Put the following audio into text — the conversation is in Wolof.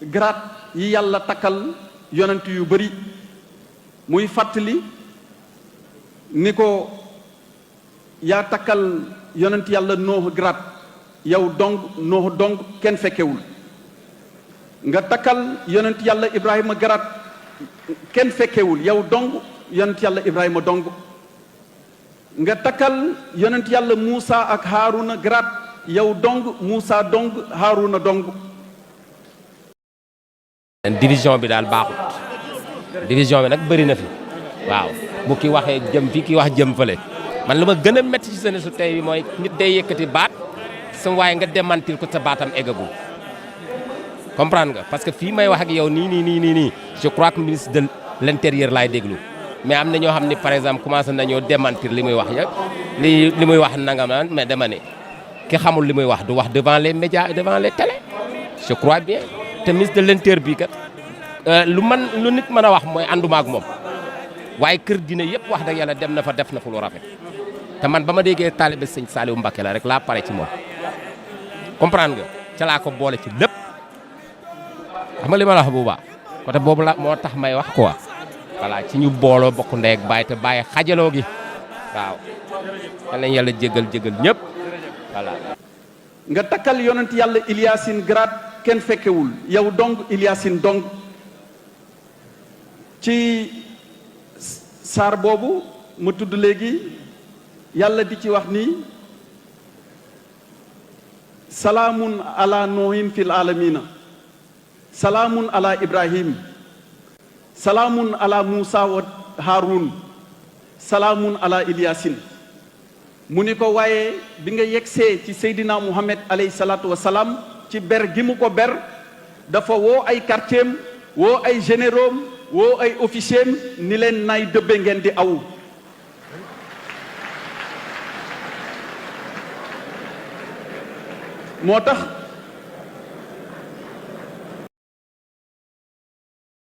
grade yi yàlla takkal yonent yu bari muy fàttali ni ko yaa takkal yonent yàlla Nooh grade yow dong Nooh dong kenn fekkewul nga takkal yonent yàlla Ibrahima grade kenn fekkewul yow dong yonent yàlla Ibrahima dong nga takkal yonent yàlla Muusa ak Haaruna grade yow dong Muusa dong Haaruna dong. division bi daal baaxut division bi nag bëri na fi waaw bu ki waxee jëm fi ki wax jëm fële man lu ma gën a métti ci seen su tey bi mooy nit day yëkkati baat sama waaye nga démentir ko sa baatam eggagul comprendre nga parce que fii may wax ak yow nii je crois que ministre de l'intérieur laay déglu mais am na ñoo xam ne par exemple commencé nañoo démentir li muy wax ya li muy wax nangam naan mais dama ne ki xamul li muy wax du wax devant les médias et devant les télé je crois bien te ministre de l'intérieur bi kat lu nit mën a wax mooy ànduma ak moom waaye kër dina yëpp wax dëgg yàlla dem na fa def na fu lu rafet te man ba ma déggee taalibe sëñ Saliou Mbacké la rek laa pare ci moom comprendre nga ca laa ko boole ci lépp xam nga li ma la wax bu baax côté boobu la moo tax may wax quoi voilà ci ñu booloo bokk ndey ak baay te bàyyi xajaloo gi waaw yal nañu yàlla jégal ñëpp voilà. nga takkal yonent yàlla Ilyasin grade kenn fekkewul yow dong Ilyasin dong ci saar boobu ma tudd léegi yàlla di ci wax ni salaamun ala noohin fil alamina salaamun ala ibrahim salaamun ala Muusa wa Haarun salaamun ala Ilyasin mu ni ko waaye bi nga yegsee ci Seydina Muhammad alayhi salaatu wa salaam ci ber gi mu ko ber dafa woo ay quartier woo ay généraux woo ay officiers ni leen nay dëbbe ngeen di aw moo tax